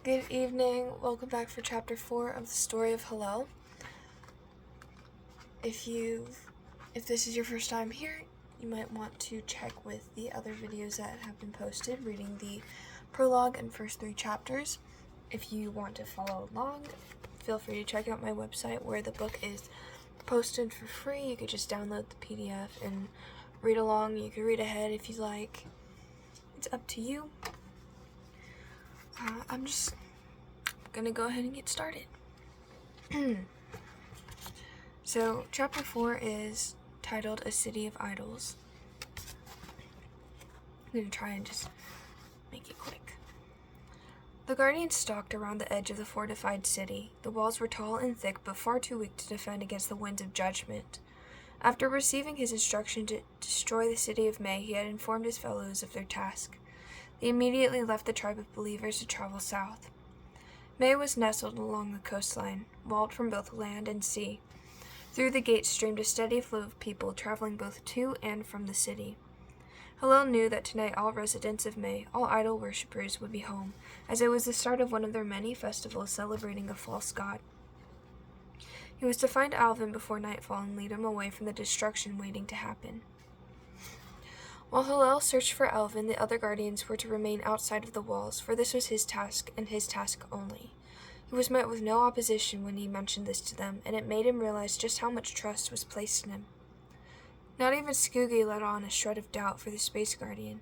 Good evening. Welcome back for chapter 4 of the story of Helel. If this is your first time here, you might want to check with the other videos that have been posted, reading the prologue and first 3 chapters. If you want to follow along, feel free to check out my website where the book is posted for free. You could just download the PDF and read along. You could read ahead if you like. It's up to you. I'm just gonna go ahead and get started. So, chapter 4 is titled A City of Idols. I'm gonna try and just make it quick. The guardians stalked around the edge of the fortified city. The walls were tall and thick, but far too weak to defend against the winds of judgment. After receiving his instruction to destroy the city of May, he had informed his fellows of their task. They immediately left the tribe of believers to travel south. May was nestled along the coastline, walled from both land and sea. Through the gates streamed a steady flow of people traveling both to and from the city. Helel knew that tonight all residents of May, all idol worshippers, would be home, as it was the start of one of their many festivals celebrating a false god. He was to find Alvin before nightfall and lead him away from the destruction waiting to happen. While Helel searched for Alvin, the other guardians were to remain outside of the walls, for this was his task, and his task only. He was met with no opposition when he mentioned this to them, and it made him realize just how much trust was placed in him. Not even Skoogie let on a shred of doubt for the space guardian.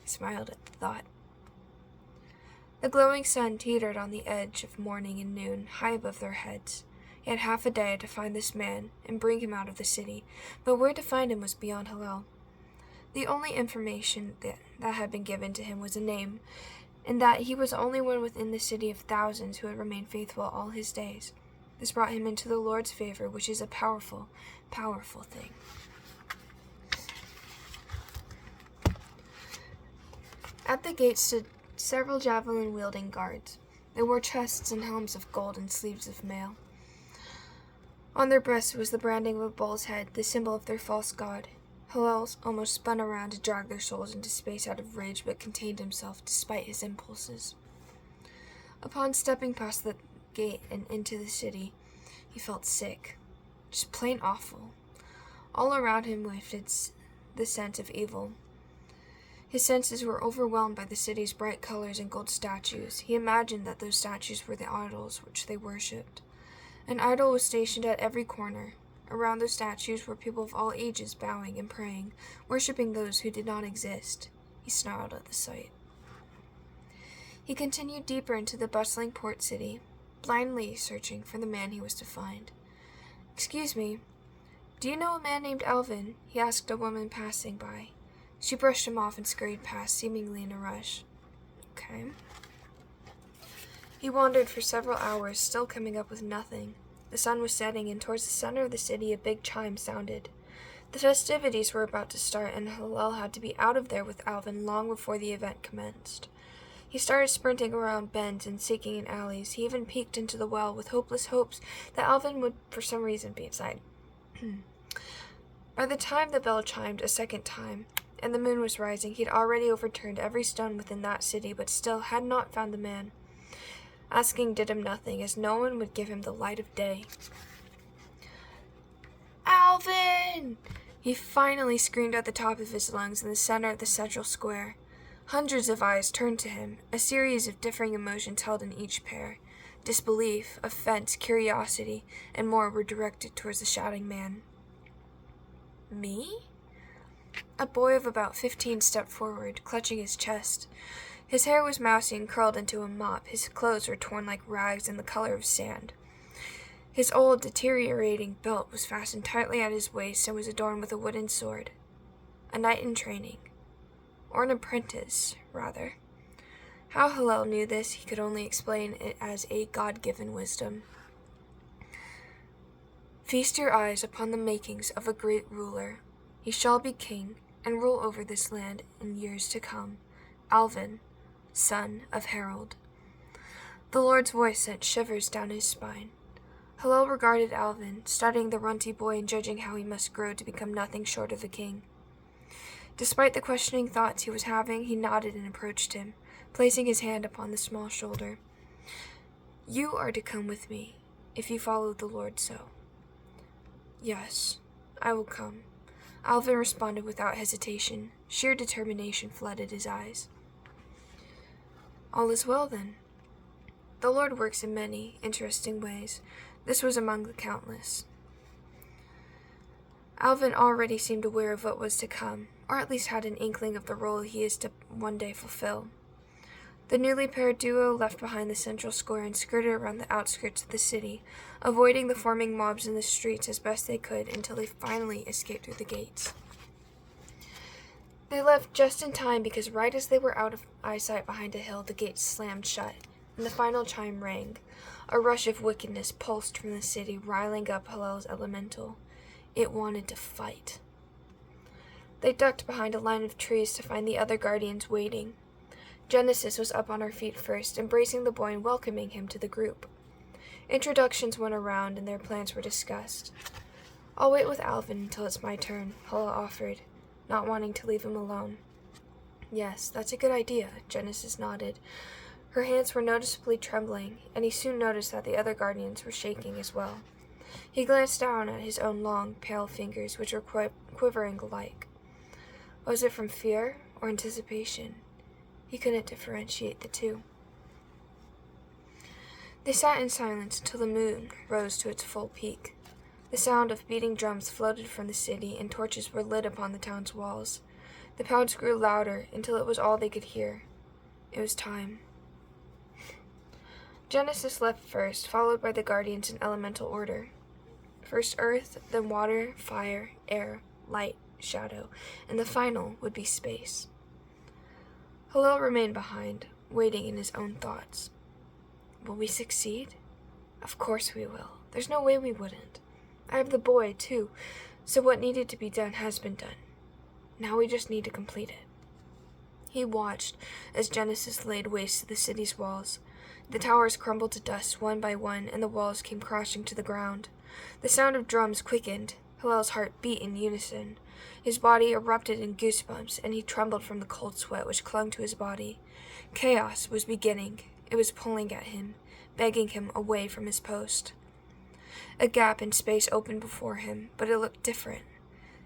He smiled at the thought. The glowing sun teetered on the edge of morning and noon, high above their heads. He had half a day to find this man and bring him out of the city, but where to find him was beyond Helel. The only information that had been given to him was a name, and that he was the only one within the city of thousands who had remained faithful all his days. This brought him into the Lord's favor, which is a powerful, powerful thing. At the gate stood several javelin-wielding guards. They wore chests and helms of gold and sleeves of mail. On their breasts was the branding of a bull's head, the symbol of their false god. Helel almost spun around to drag their souls into space out of rage, but contained himself despite his impulses. Upon stepping past the gate and into the city, he felt sick, just plain awful. All around him wafted the scent of evil. His senses were overwhelmed by the city's bright colors and gold statues. He imagined that those statues were the idols which they worshipped. An idol was stationed at every corner. Around the statues were people of all ages bowing and praying, worshipping those who did not exist. He snarled at the sight. He continued deeper into the bustling port city, blindly searching for the man he was to find. "Excuse me, do you know a man named Alvin?" he asked a woman passing by. She brushed him off and scurried past, seemingly in a rush. Okay. He wandered for several hours, still coming up with nothing. The sun was setting, and towards the center of the city a big chime sounded. The festivities were about to start, and Helel had to be out of there with Alvin long before the event commenced. He started sprinting around bends and seeking in alleys. He even peeked into the well with hopeless hopes that Alvin would, for some reason, be inside. By the time the bell chimed a second time, and the moon was rising, he had already overturned every stone within that city, but still had not found the man. Asking did him nothing, as no one would give him the light of day. "Alvin!" He finally screamed at the top of his lungs in the center of the central square. Hundreds of eyes turned to him, a series of differing emotions held in each pair. Disbelief, offense, curiosity, and more were directed towards the shouting man. "Me?" A boy of about 15 stepped forward, clutching his chest. His hair was mousy and curled into a mop. His clothes were torn like rags and the color of sand. His old, deteriorating belt was fastened tightly at his waist and was adorned with a wooden sword. A knight in training. Or an apprentice, rather. How Helel knew this, he could only explain it as a God-given wisdom. "Feast your eyes upon the makings of a great ruler. He shall be king and rule over this land in years to come. Alvin, son of Harold." The Lord's voice sent shivers down his spine. Helel regarded Alvin, studying the runty boy and judging how he must grow to become nothing short of a king. Despite the questioning thoughts he was having, he nodded and approached him, placing his hand upon the small shoulder. "You are to come with me, if you follow the Lord so." "Yes, I will come," Alvin responded without hesitation. Sheer determination flooded his eyes. "All is well, then. The Lord works in many interesting ways. This was among the countless." Alvin already seemed aware of what was to come, or at least had an inkling of the role he is to one day fulfill. The newly paired duo left behind the central square and skirted around the outskirts of the city, avoiding the forming mobs in the streets as best they could until they finally escaped through the gates. They left just in time because right as they were out of eyesight behind a hill, the gates slammed shut, and the final chime rang. A rush of wickedness pulsed from the city, riling up Helel's elemental. It wanted to fight. They ducked behind a line of trees to find the other guardians waiting. Genesis was up on her feet first, embracing the boy and welcoming him to the group. Introductions went around and their plans were discussed. "I'll wait with Alvin until it's my turn," Helel offered, not wanting to leave him alone. "Yes, that's a good idea," Genesis nodded. Her hands were noticeably trembling, and he soon noticed that the other guardians were shaking as well. He glanced down at his own long, pale fingers, which were quivering alike. Was it from fear or anticipation? He couldn't differentiate the two. They sat in silence until the moon rose to its full peak. The sound of beating drums floated from the city, and torches were lit upon the town's walls. The pounds grew louder until it was all they could hear. It was time. Genesis left first, followed by the guardians in elemental order. First earth, then water, fire, air, light, shadow, and the final would be space. Helel remained behind, waiting in his own thoughts. Will we succeed? Of course we will. There's no way we wouldn't. I have the boy, too, so what needed to be done has been done. Now we just need to complete it. He watched as Genesis laid waste to the city's walls. The towers crumbled to dust one by one, and the walls came crashing to the ground. The sound of drums quickened. Helel's heart beat in unison. His body erupted in goosebumps, and he trembled from the cold sweat which clung to his body. Chaos was beginning. It was pulling at him, begging him away from his post. A gap in space opened before him, but it looked different.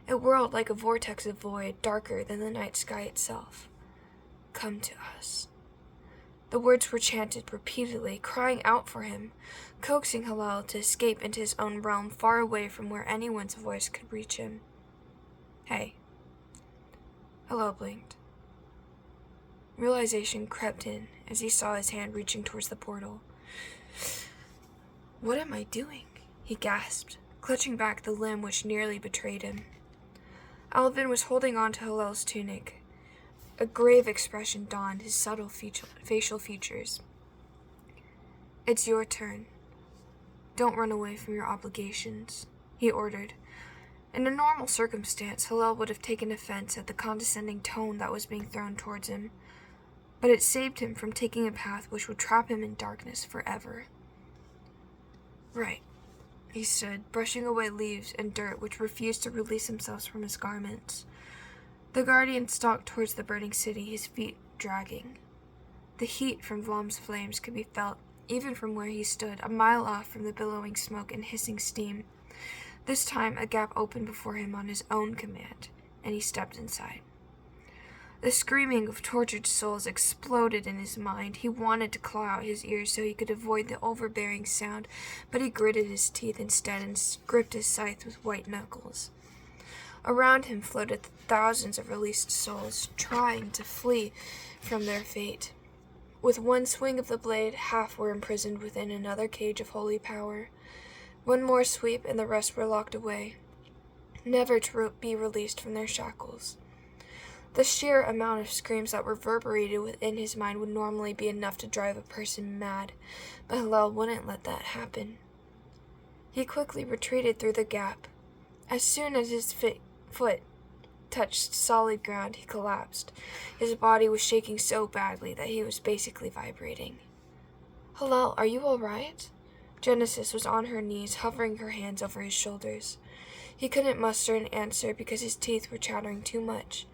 It whirled like a vortex of void, darker than the night sky itself. Come to us. The words were chanted repeatedly, crying out for him, coaxing Helel to escape into his own realm, far away from where anyone's voice could reach him. Hey. Helel blinked. Realization crept in as he saw his hand reaching towards the portal. What am I doing? He gasped, clutching back the limb which nearly betrayed him. Alvin was holding on to Helel's tunic. A grave expression dawned his subtle facial features. It's your turn. Don't run away from your obligations, he ordered. In a normal circumstance, Helel would have taken offense at the condescending tone that was being thrown towards him, but it saved him from taking a path which would trap him in darkness forever. Right, he stood, brushing away leaves and dirt which refused to release themselves from his garments. The guardian stalked towards the burning city, his feet dragging. The heat from Vlam's flames could be felt, even from where he stood, a mile off from the billowing smoke and hissing steam. This time, a gap opened before him on his own command, and he stepped inside. The screaming of tortured souls exploded in his mind. He wanted to claw out his ears so he could avoid the overbearing sound, but he gritted his teeth instead and gripped his scythe with white knuckles. Around him floated thousands of released souls, trying to flee from their fate. With one swing of the blade, half were imprisoned within another cage of holy power. One more sweep, and the rest were locked away, never to be released from their shackles. The sheer amount of screams that reverberated within his mind would normally be enough to drive a person mad, but Helel wouldn't let that happen. He quickly retreated through the gap. As soon as his foot touched solid ground, he collapsed. His body was shaking so badly that he was basically vibrating. Helel, are you all right? Genesis was on her knees, hovering her hands over his shoulders. He couldn't muster an answer because his teeth were chattering too much.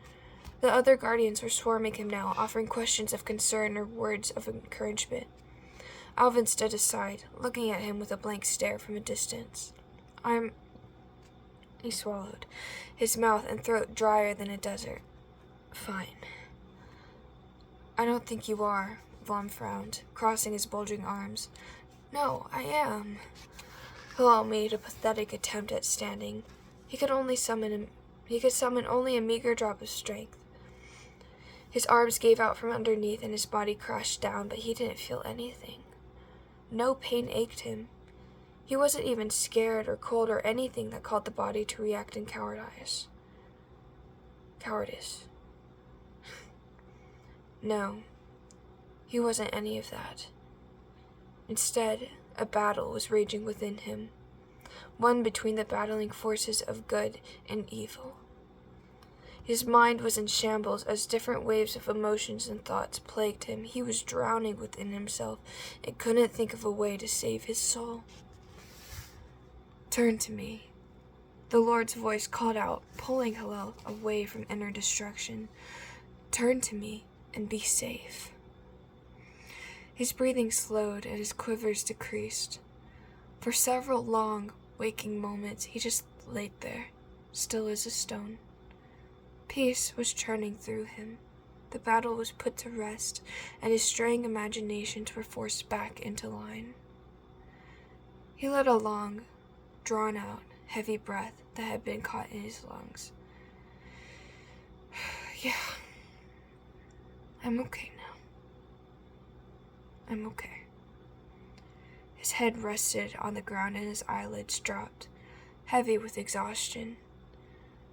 The other guardians were swarming him now, offering questions of concern or words of encouragement. Alvin stood aside, looking at him with a blank stare from a distance. He swallowed, his mouth and throat drier than a desert. Fine. I don't think you are, Vaughn frowned, crossing his bulging arms. No, I am. Helel made a pathetic attempt at standing. He could summon only a meager drop of strength. His arms gave out from underneath and his body crashed down, but he didn't feel anything. No pain ached him. He wasn't even scared or cold or anything that called the body to react in cowardice. No, he wasn't any of that. Instead, a battle was raging within him, one between the battling forces of good and evil. His mind was in shambles as different waves of emotions and thoughts plagued him. He was drowning within himself and couldn't think of a way to save his soul. Turn to me, the Lord's voice called out, pulling Helel away from inner destruction. Turn to me and be safe. His breathing slowed and his quivers decreased. For several long, waking moments, he just laid there, still as a stone. Peace was churning through him. The battle was put to rest, and his straying imaginations were forced back into line. He let a long, drawn-out, heavy breath that had been caught in his lungs. Yeah, I'm okay now. I'm okay. His head rested on the ground and his eyelids dropped, heavy with exhaustion.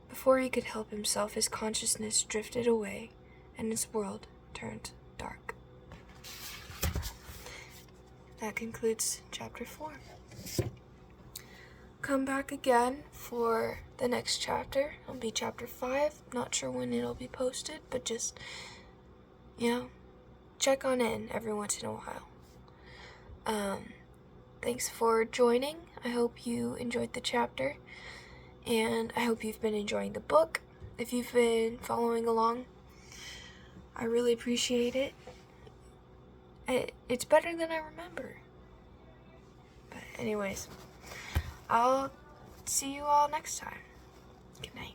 Before he could help himself, his consciousness drifted away and his world turned dark. That concludes chapter 4. Come back again for the next chapter. It'll be chapter 5. Not sure when it'll be posted, but just, check on in every once in a while. Thanks for joining. I hope you enjoyed the chapter, and I hope you've been enjoying the book. If you've been following along, I really appreciate it. It's better than I remember. But anyways, I'll see you all next time. Good night.